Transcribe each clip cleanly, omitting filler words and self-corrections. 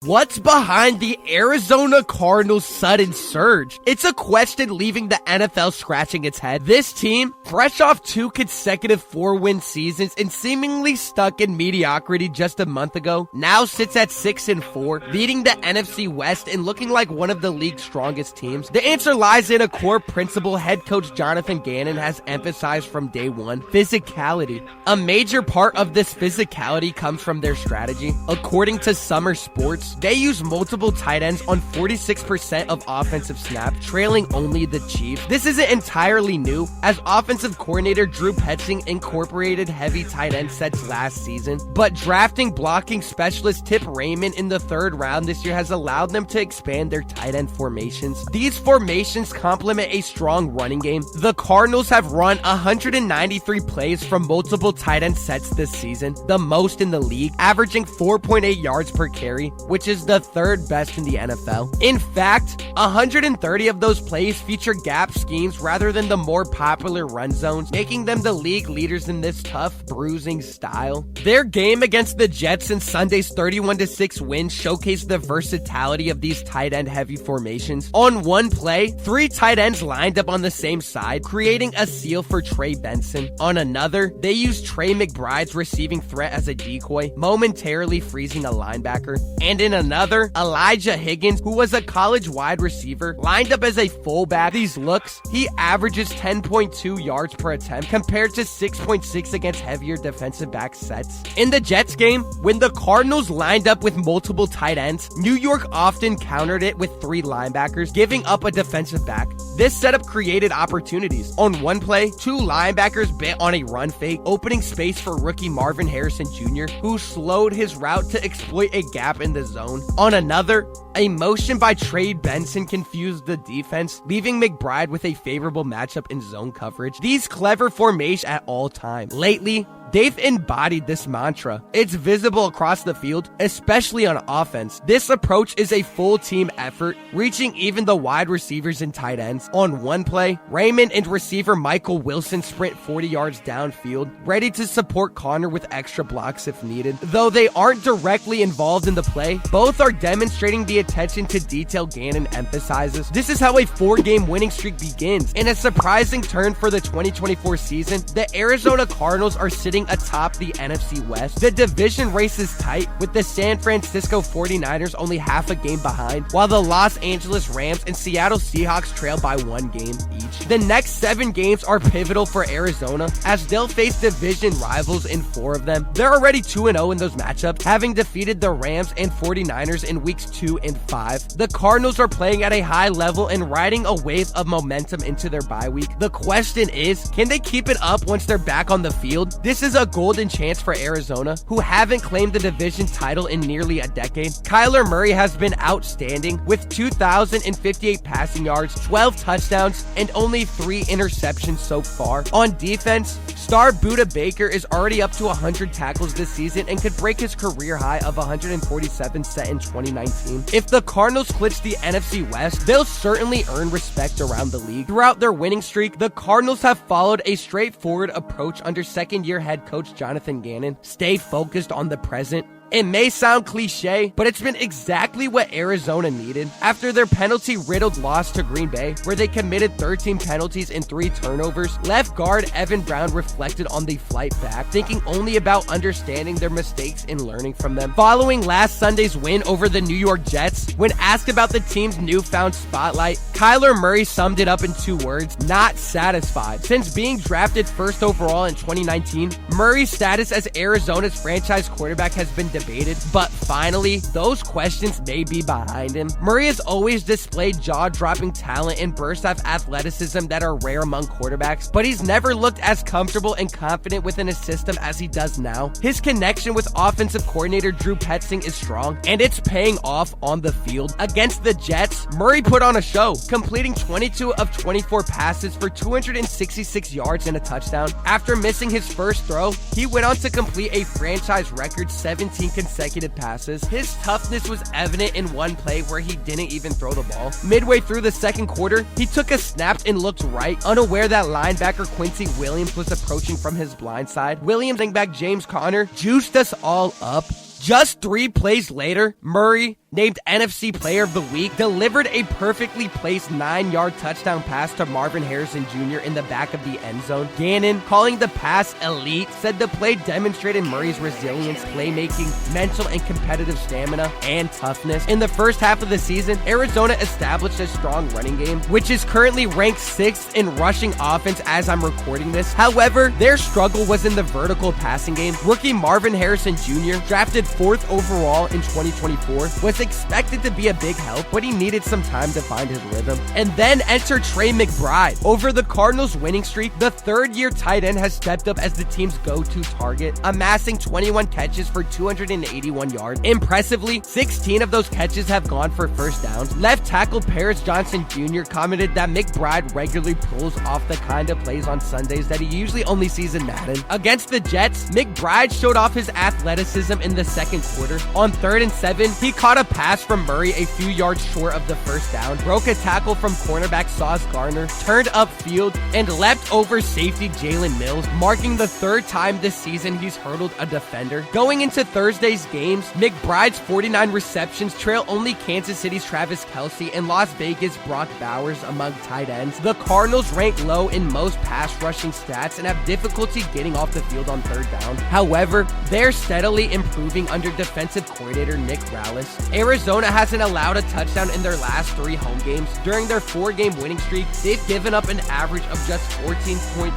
What's behind the Arizona Cardinals' sudden surge? It's a question leaving the NFL scratching its head. This team, fresh off 2 consecutive 4-win seasons and seemingly stuck in mediocrity just a month ago, now sits at 6-4, leading the NFC West and looking like one of the league's strongest teams. The answer lies in a core principle head coach Jonathan Gannon has emphasized from day one: physicality. A major part of this physicality comes from their strategy. According to Summer Sports, they use multiple tight ends on 46% of offensive snaps, trailing only the Chiefs. This isn't entirely new, as offensive coordinator Drew Petzing incorporated heavy tight end sets last season, but drafting blocking specialist Tip Raymond in the 3rd round this year has allowed them to expand their tight end formations. These formations complement a strong running game. The Cardinals have run 193 plays from multiple tight end sets this season, the most in the league, averaging 4.8 yards per carry, which is the 3rd best in the NFL. In fact, 130 of those plays feature gap schemes rather than the more popular run zones, making them the league leaders in this tough, bruising style. Their game against the Jets in Sunday's 31-6 win showcased the versatility of these tight end heavy formations. On one play, 3 tight ends lined up on the same side, creating a seal for Trey Benson. On another, they used Trey McBride's receiving threat as a decoy, momentarily freezing a linebacker. And in another, Elijah Higgins, who was a college wide receiver, lined up as a fullback. These looks, he averages 10.2 yards per attempt compared to 6.6 against heavier defensive back sets. In the Jets game, when the Cardinals lined up with multiple tight ends, New York often countered it with 3 linebackers, giving up a defensive back. This setup created opportunities. On one play, 2 linebackers bit on a run fake, opening space for rookie Marvin Harrison Jr., who slowed his route to exploit a gap in the zone. On another, a motion by Trey Benson confused the defense, leaving McBride with a favorable matchup in zone coverage. These clever formations at all times. Lately, they've embodied this mantra. It's visible across the field, especially on offense. This approach is a full team effort, reaching even the wide receivers and tight ends. On one play, Raymond and receiver Michael Wilson sprint 40 yards downfield, ready to support Connor with extra blocks if needed. Though they aren't directly involved in the play, both are demonstrating the attention to detail Gannon emphasizes. This is how a 4-game winning streak begins. In a surprising turn for the 2024 season, the Arizona Cardinals are sitting atop the NFC West. The division race is tight, with the San Francisco 49ers only half a game behind, while the Los Angeles Rams and Seattle Seahawks trail by 1 game each. The next 7 games are pivotal for Arizona, as they'll face division rivals in 4 of them. They're already 2-0 in those matchups, having defeated the Rams and 49ers in weeks 2 and 5. The Cardinals are playing at a high level and riding a wave of momentum into their bye week. The question is, can they keep it up once they're back on the field? This is a golden chance for Arizona, who haven't claimed the division title in nearly a decade. Kyler Murray has been outstanding, with 2,058 passing yards, 12 touchdowns, and only 3 interceptions so far. On defense, star Budda Baker is already up to 100 tackles this season and could break his career high of 147 set in 2019. If the Cardinals clinch the NFC West, they'll certainly earn respect around the league. Throughout their winning streak, the Cardinals have followed a straightforward approach under second-year head coach Jonathan Gannon. Stay focused on the present. It may sound cliche, but it's been exactly what Arizona needed. After their penalty-riddled loss to Green Bay, where they committed 13 penalties and 3 turnovers, left guard Evan Brown reflected on the flight back, thinking only about understanding their mistakes and learning from them. Following last Sunday's win over the New York Jets, when asked about the team's newfound spotlight, Kyler Murray summed it up in 2 words: not satisfied. Since being drafted 1st overall in 2019, Murray's status as Arizona's franchise quarterback has been debated, but finally, those questions may be behind him. Murray has always displayed jaw-dropping talent and bursts of athleticism that are rare among quarterbacks, but he's never looked as comfortable and confident within a system as he does now. His connection with offensive coordinator Drew Petzing is strong, and it's paying off on the field. Against the Jets, Murray put on a show, completing 22 of 24 passes for 266 yards and a touchdown. After missing his first throw, he went on to complete a franchise record 17 consecutive passes. His toughness was evident in one play where he didn't even throw the ball. Midway through the second quarter, he took a snap and looked right, unaware that linebacker Quincy Williams was approaching from his blind side. Williams, running back James Conner, juiced us all up. Just 3 plays later, Murray named NFC Player of the Week, delivered a perfectly placed 9-yard touchdown pass to Marvin Harrison Jr. in the back of the end zone. Gannon, calling the pass elite, said the play demonstrated Murray's resilience, playmaking, mental and competitive stamina, and toughness. In the first half of the season, Arizona established a strong running game, which is currently ranked 6th in rushing offense as I'm recording this. However, their struggle was in the vertical passing game. Rookie Marvin Harrison Jr., drafted 4th overall in 2024, was expected to be a big help, but he needed some time to find his rhythm. And then enter Trey McBride. Over the Cardinals' winning streak, the third-year tight end has stepped up as the team's go-to target, amassing 21 catches for 281 yards. Impressively, 16 of those catches have gone for first downs. Left tackle Paris Johnson Jr. commented that McBride regularly pulls off the kind of plays on Sundays that he usually only sees in Madden. Against the Jets, McBride showed off his athleticism in the second quarter. On 3rd and 7, he caught a pass from Murray a few yards short of the first down, broke a tackle from cornerback Sauce Gardner, turned upfield, and leapt over safety Jalen Mills, marking the 3rd time this season he's hurdled a defender. Going into Thursday's games, McBride's 49 receptions trail only Kansas City's Travis Kelce and Las Vegas' Brock Bowers among tight ends. The Cardinals rank low in most pass rushing stats and have difficulty getting off the field on 3rd down. However, they're steadily improving under defensive coordinator Nick Rallis. Arizona hasn't allowed a touchdown in their last 3 home games. During their 4-game winning streak, they've given up an average of just 14.3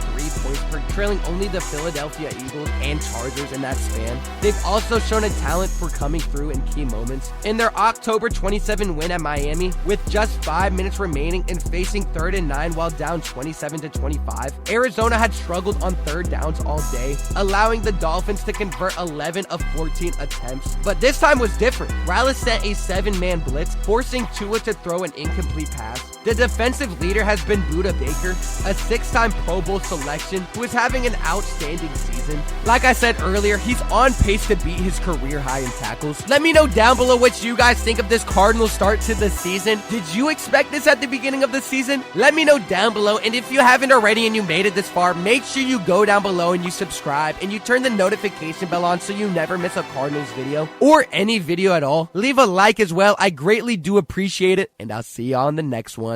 points per, trailing only the Philadelphia Eagles and Chargers in that span. They've also shown a talent for coming through in key moments. In their October 27 win at Miami, with just 5 minutes remaining and facing 3rd and 9 while down 27-25, Arizona had struggled on 3rd downs all day, allowing the Dolphins to convert 11 of 14 attempts. But this time was different. Rallis sent a 7-man blitz, forcing Tua to throw an incomplete pass. The defensive leader has been Budda Baker, a 6-time Pro Bowl selection who is having an outstanding season. Like I said earlier, he's on pace to beat his career high in tackles. Let me know down below what you guys think of this Cardinals start to the season. Did you expect this at the beginning of the season? Let me know down below, and if you haven't already and you made it this far, make sure you go down below and you subscribe and you turn the notification bell on so you never miss a Cardinals video or any video at all. Leave a like as well. I greatly do appreciate it, and I'll see you on the next one.